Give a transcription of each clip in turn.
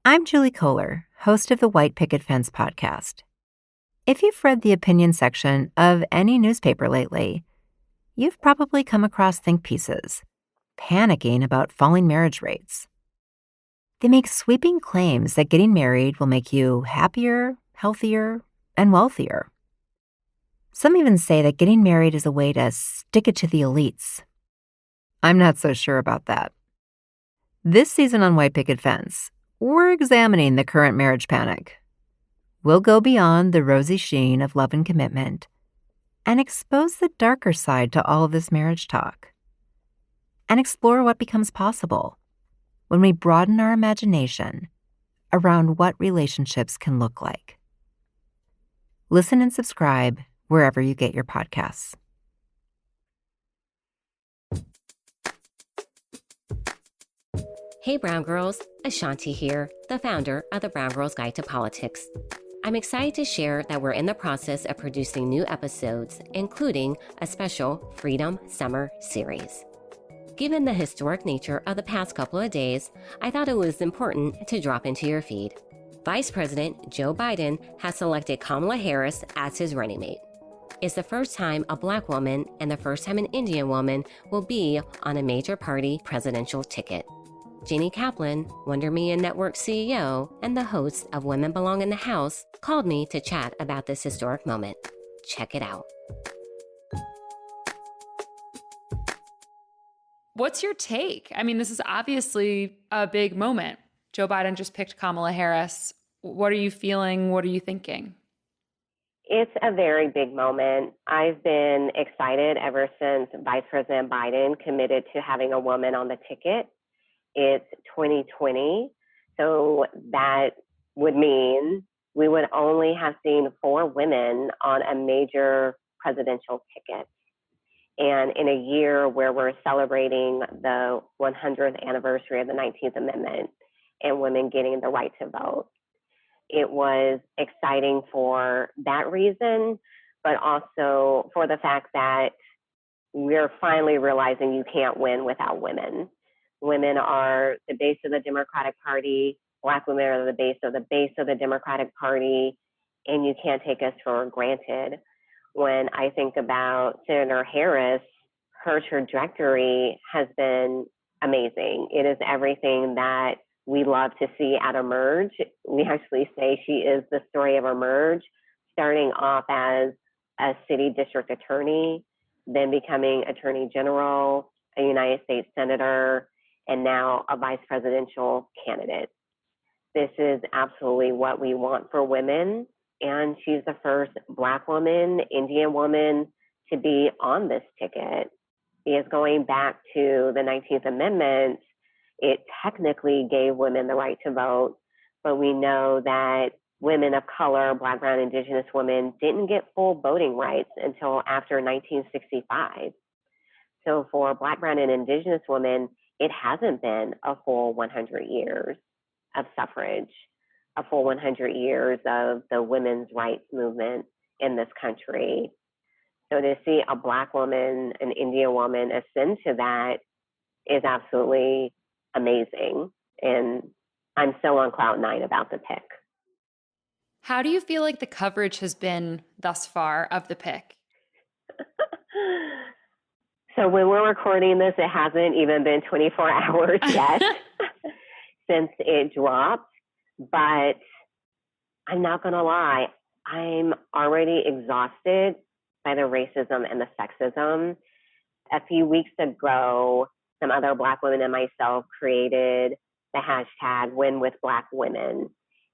I'm Julie Kohler, host of the White Picket Fence podcast. If you've read the opinion section of any newspaper lately, you've probably come across think pieces panicking about falling marriage rates. They make sweeping claims that getting married will make you happier, healthier, and wealthier. Some even say that getting married is a way to stick it to the elites. I'm not so sure about that. This season on White Picket Fence, we're examining the current marriage panic. We'll go beyond the rosy sheen of love and commitment and expose the darker side to all of this marriage talk and explore what becomes possible when we broaden our imagination around what relationships can look like. Listen and subscribe wherever you get your podcasts. Hey Brown Girls, Ashanti here, the founder of the Brown Girls Guide to Politics. I'm excited to share that we're in the process of producing new episodes, including a special Freedom Summer series. Given the historic nature of the past couple of days, I thought it was important to drop into your feed. Vice President Joe Biden has selected Kamala Harris as his running mate. It's the first time a Black woman and the first time an Indian woman will be on a major party presidential ticket. Jeannie Kaplan, Wonder Media Network CEO and the host of Women Belong in the House, called me to chat about this historic moment. Check it out. What's your take? I mean, this is obviously a big moment. Joe Biden just picked Kamala Harris. What are you feeling? What are you thinking? It's a very big moment. I've been excited ever since Vice President Biden committed to having a woman on the ticket. It's 2020, so that would mean we would only have seen 4 women on a major presidential ticket. And in a year where we're celebrating the 100th anniversary of the 19th Amendment and women getting the right to vote, it was exciting for that reason, but also for the fact that we're finally realizing you can't win without women. Women are the base of the Democratic Party. Black women are the base of the Democratic Party, and you can't take us for granted. When I think about Senator Harris, her trajectory has been amazing. It is everything that we love to see at Emerge. We actually say she is the story of Emerge, starting off as a city district attorney, then becoming attorney general, a United States senator, and now a vice presidential candidate. This is absolutely what we want for women. And she's the first Black woman, Indian woman to be on this ticket. Because going back to the 19th Amendment, it technically gave women the right to vote, but we know that women of color, Black, brown, indigenous women, didn't get full voting rights until after 1965. So for Black, brown, and indigenous women, it hasn't been a full 100 years of suffrage, a full 100 years of the women's rights movement in this country. So to see a Black woman, an Indian woman ascend to that is absolutely amazing. And I'm so on cloud 9 about the pick. How do you feel like the coverage has been thus far of the pick? So when we're recording this, it hasn't even been 24 hours yet since it dropped. But I'm not going to lie, I'm already exhausted by the racism and the sexism. A few weeks ago, some other Black women and myself created the hashtag Win with Black Women.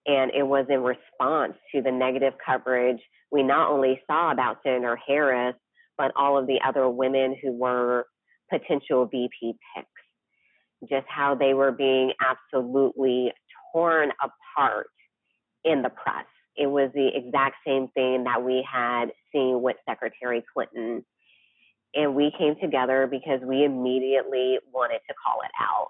And it was in response to the negative coverage we not only saw about Senator Harris, but all of the other women who were potential VP picks, just how they were being absolutely torn apart in the press. It was the exact same thing that we had seen with Secretary Clinton. And we came together because we immediately wanted to call it out.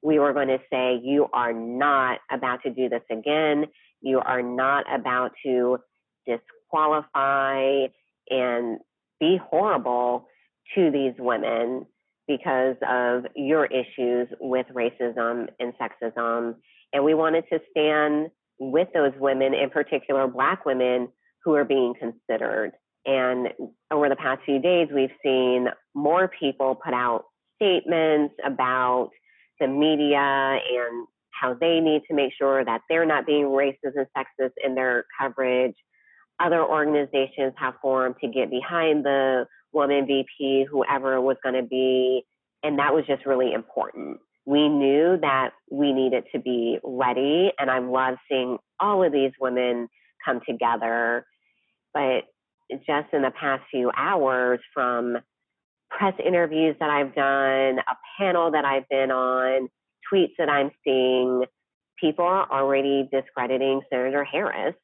We were going to say, you are not about to do this again. You are not about to disqualify and be horrible to these women because of your issues with racism and sexism And we wanted to stand with those women, in particular Black women, who are being considered. And over the past few days, we've seen more people put out statements about the media and how they need to make sure that they're not being racist and sexist in their coverage. Other organizations have formed to get behind the woman VP, whoever it was going to be. And that was just really important. We knew that we needed to be ready. And I love seeing all of these women come together. But just in the past few hours, from press interviews that I've done, a panel that I've been on, tweets that I'm seeing, people are already discrediting Senator Harris.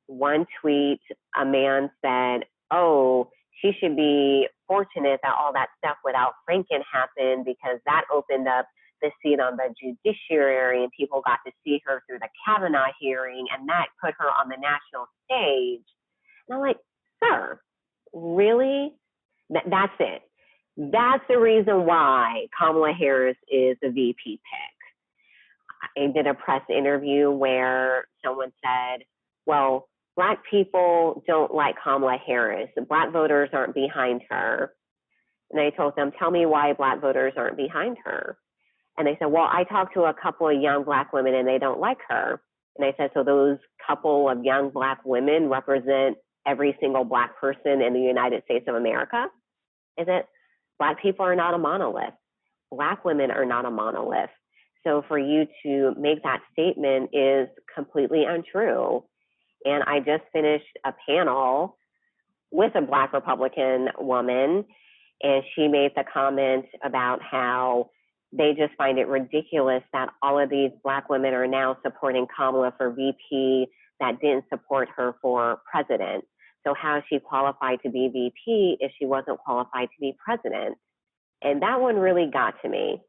One tweet, a man said, oh, she should be fortunate that all that stuff without Franken happened, because that opened up the seat on the judiciary and people got to see her through the Kavanaugh hearing, and that put her on the national stage. And I'm like, sir, really? That's it. That's the reason why Kamala Harris is the VP pick. I did a press interview where someone said, well, Black people don't like Kamala Harris. The Black voters aren't behind her. And I told them, tell me why Black voters aren't behind her. And they said, well, I talked to a couple of young Black women and they don't like her. And I said, so those couple of young Black women represent every single Black person in the United States of America? Is it? Black people are not a monolith. Black women are not a monolith. So for you to make that statement is completely untrue. And I just finished a panel with a Black Republican woman, and she made the comment about how they just find it ridiculous that all of these Black women are now supporting Kamala for VP that didn't support her for president. So how is she qualified to be VP if she wasn't qualified to be president? And that one really got to me.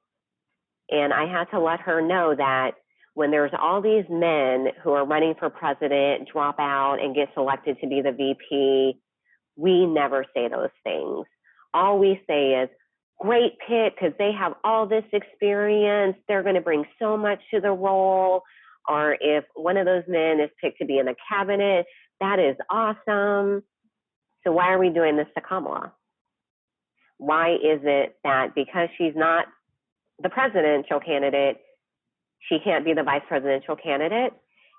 And I had to let her know that when there's all these men who are running for president, drop out and get selected to be the VP, we never say those things. All we say is, great pick, because they have all this experience. They're going to bring so much to the role. Or if one of those men is picked to be in the cabinet, that is awesome. So why are we doing this to Kamala? Why is it that because she's not the presidential candidate, she can't be the vice presidential candidate?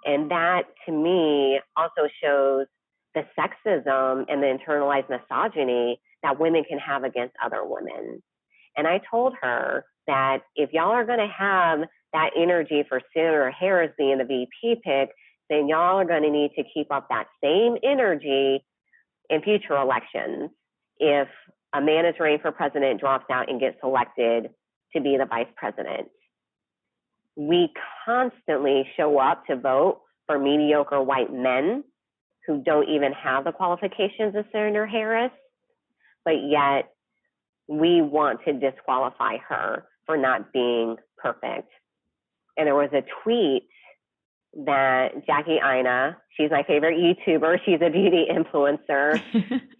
And that, to me, also shows the sexism and the internalized misogyny that women can have against other women. And I told her that if y'all are going to have that energy for Senator Harris being the VP pick, then y'all are going to need to keep up that same energy in future elections. If a man is running for president, drops out, and gets selected to be the vice president. We constantly show up to vote for mediocre white men who don't even have the qualifications of Senator Harris, but yet we want to disqualify her for not being perfect. And there was a tweet that Jackie Aina, she's my favorite YouTuber, she's a beauty influencer,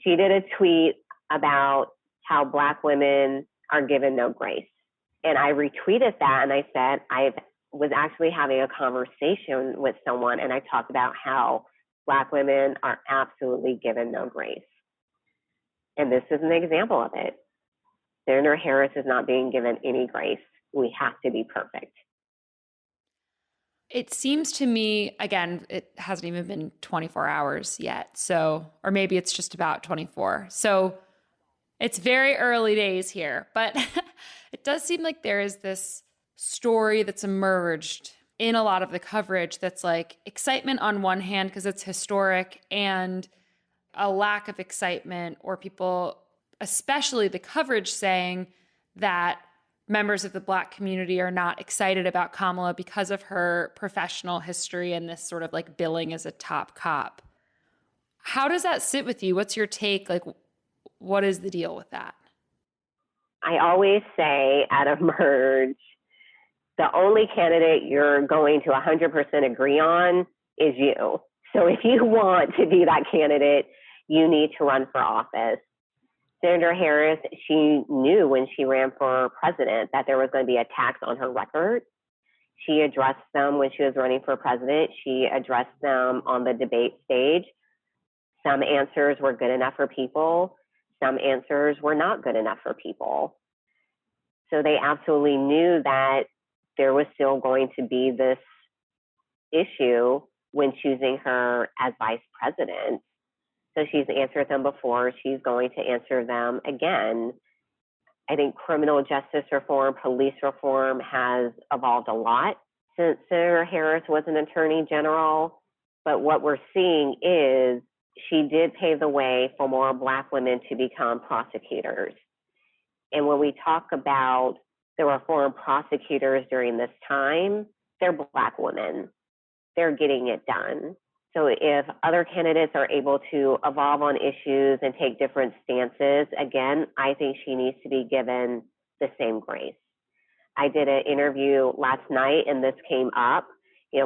she did a tweet about how Black women are given no grace. And I retweeted that and I said, I was actually having a conversation with someone and I talked about how Black women are absolutely given no grace. And this is an example of it. Senator Harris is not being given any grace. We have to be perfect. It seems to me, again, it hasn't even been 24 hours yet. So, or maybe it's just about 24. So it's very early days here, but it does seem like there is this story that's emerged in a lot of the coverage that's like excitement on one hand because it's historic, and a lack of excitement, or people, especially the coverage, saying that members of the Black community are not excited about Kamala because of her professional history and this sort of like billing as a top cop. How does that sit with you? What's your take? Like, what is the deal with that? I always say at a merge, the only candidate you're going to 100% agree on is you. So if you want to be that candidate, you need to run for office. Senator Harris, she knew when she ran for president that there was going to be a tax on her record. She addressed them when she was running for president. She addressed them on the debate stage. Some answers were good enough for people. Some answers were not good enough for people. So they absolutely knew that there was still going to be this issue when choosing her as vice president. So she's answered them before. She's going to answer them again. I think criminal justice reform, police reform has evolved a lot since Senator Harris was an attorney general. But what we're seeing is she did pave the way for more Black women to become prosecutors. And when we talk about the reform prosecutors during this time, they're Black women. They're getting it done. So if other candidates are able to evolve on issues and take different stances, again, I think she needs to be given the same grace. I did an interview last night and this came up,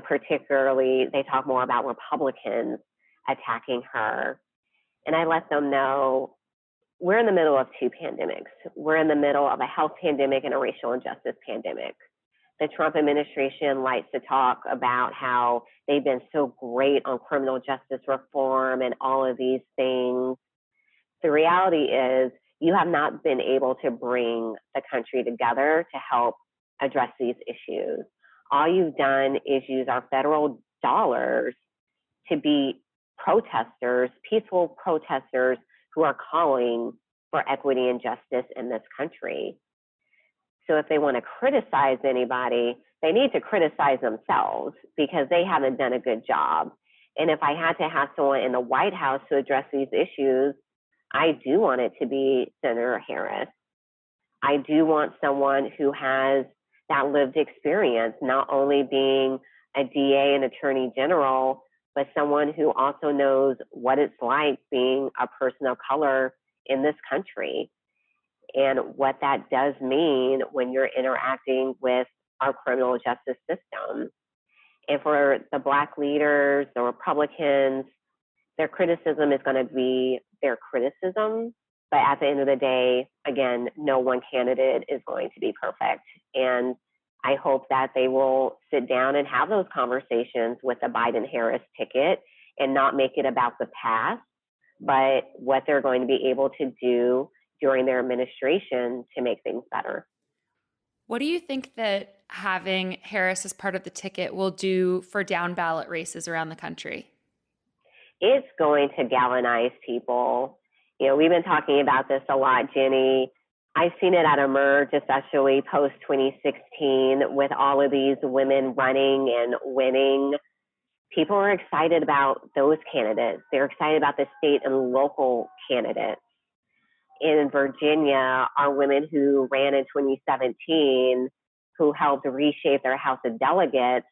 particularly they talk more about Republicans attacking her. And I let them know we're in the middle of two pandemics. We're in the middle of a health pandemic and a racial injustice pandemic. The Trump administration likes to talk about how they've been so great on criminal justice reform and all of these things. The reality is you have not been able to bring the country together to help address these issues. All you've done is use our federal dollars to be protesters, peaceful protesters who are calling for equity and justice in this country. So if they want to criticize anybody, they need to criticize themselves because they haven't done a good job. And if I had to have someone in the White House to address these issues, I do want it to be Senator Harris. I do want someone who has that lived experience, not only being a DA and attorney general, but someone who also knows what it's like being a person of color in this country and what that does mean when you're interacting with our criminal justice system. And for the Black leaders, the Republicans, their criticism is going to be their criticism. But at the end of the day, again, no one candidate is going to be perfect. And I hope that they will sit down and have those conversations with the Biden-Harris ticket and not make it about the past, but what they're going to be able to do during their administration to make things better. What do you think that having Harris as part of the ticket will do for down ballot races around the country? It's going to galvanize people. We've been talking about this a lot, Jenny. I've seen it at Emerge, especially post 2016, with all of these women running and winning. People are excited about those candidates. They're excited about the state and local candidates. In Virginia, are women who ran in 2017, who helped reshape their House of Delegates.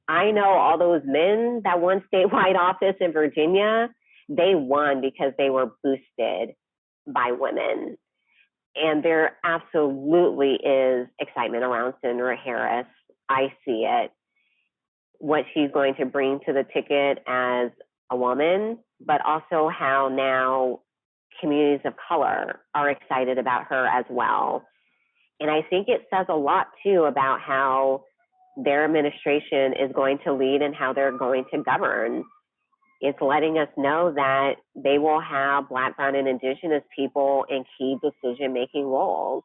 I know all those men that won statewide office in Virginia, they won because they were boosted by women. And there absolutely is excitement around Senator Harris. I see it. What she's going to bring to the ticket as a woman, but also how now communities of color are excited about her as well. And I think it says a lot, too, about how their administration is going to lead and how they're going to govern. It's letting us know that they will have Black, brown, and Indigenous people in key decision-making roles.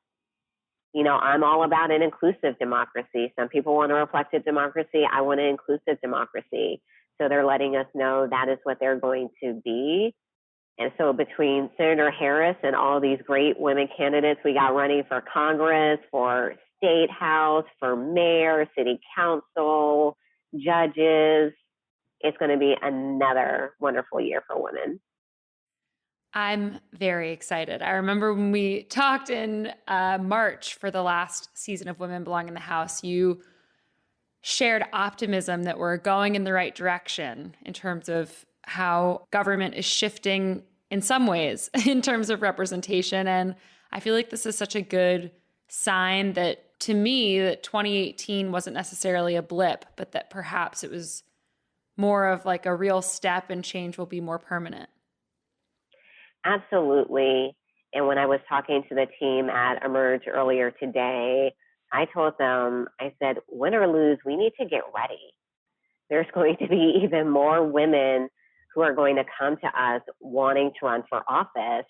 I'm all about an inclusive democracy. Some people want a reflective democracy. I want an inclusive democracy. So they're letting us know that is what they're going to be. And so between Senator Harris and all these great women candidates we got running for Congress, for State House, for mayor, city council, judges, it's going to be another wonderful year for women. I'm very excited. I remember when we talked in March for the last season of Women Belong in the House, you shared optimism that we're going in the right direction in terms of how government is shifting in some ways in terms of representation. And I feel like this is such a good sign that, to me, that 2018 wasn't necessarily a blip, but that perhaps it was more of like a real step and change will be more permanent. Absolutely. And when I was talking to the team at Emerge earlier today, I told them, I said, win or lose, we need to get ready. There's going to be even more women who are going to come to us wanting to run for office.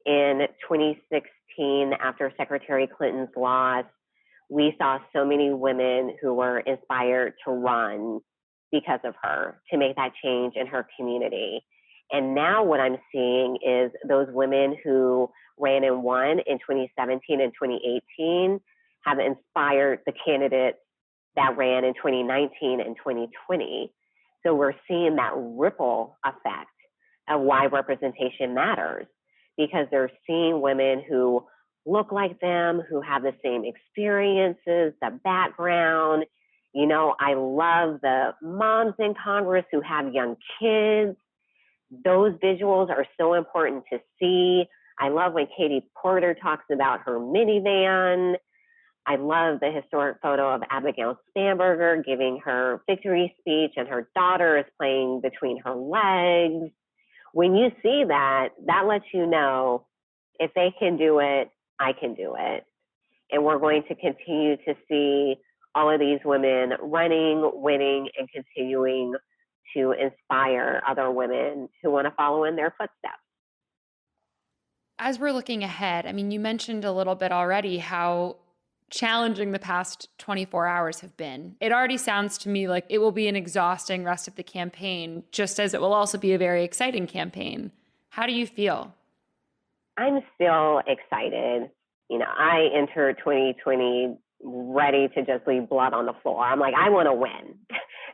In 2016, after Secretary Clinton's loss, we saw so many women who were inspired to run because of her, to make that change in her community. And now what I'm seeing is those women who ran and won in 2017 and 2018 have inspired the candidates that ran in 2019 and 2020. So we're seeing that ripple effect of why representation matters, because they're seeing women who look like them, who have the same experiences, the background. You know, I love the moms in Congress who have young kids. Those visuals are so important to see. I love when Katie Porter talks about her minivan. I love the historic photo of Abigail Spanberger giving her victory speech and her daughter is playing between her legs. When you see that, that lets you know if they can do it, I can do it. And we're going to continue to see all of these women running, winning, and continuing to inspire other women who want to follow in their footsteps. As we're looking ahead, I mean, you mentioned a little bit already how challenging the past 24 hours have been. It already sounds to me like it will be an exhausting rest of the campaign, just as it will also be a very exciting campaign. How do you feel? I'm still excited. You know, I entered 2020 ready to just leave blood on the floor. I'm like, I want to win.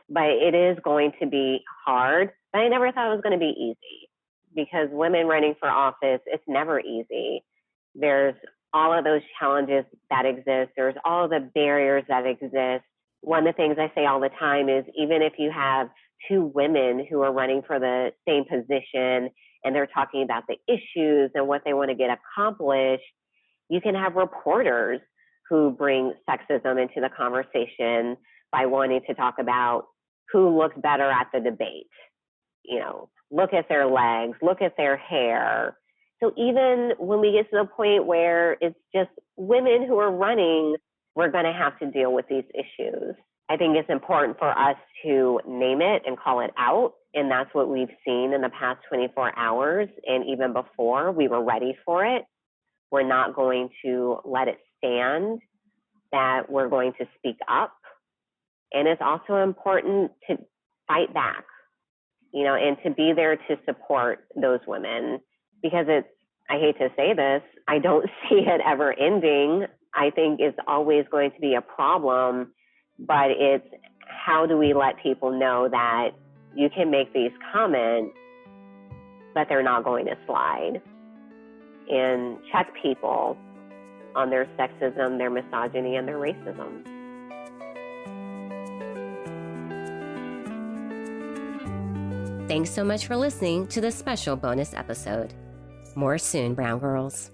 But it is going to be hard. But I never thought it was going to be easy, because women running for office, it's never easy. There's all of those challenges that exist. There's all the barriers that exist. One of the things I say all the time is, even if you have two women who are running for the same position and they're talking about the issues and what they want to get accomplished, you can have reporters who bring sexism into the conversation by wanting to talk about who looks better at the debate. You know, look at their legs, look at their hair. So even when we get to the point where it's just women who are running, we're going to have to deal with these issues. I think it's important for us to name it and call it out. And that's what we've seen in the past 24 hours. And even before, we were ready for it. We're not going to let it stand, that we're going to speak up. And it's also important to fight back, you know, and to be there to support those women, because it's, I hate to say this, I don't see it ever ending. I think it's always going to be a problem, but it's how do we let people know that you can make these comments, but they're not going to slide, and check people on their sexism, their misogyny, and their racism. Thanks so much for listening to this special bonus episode. More soon, Brown Girls.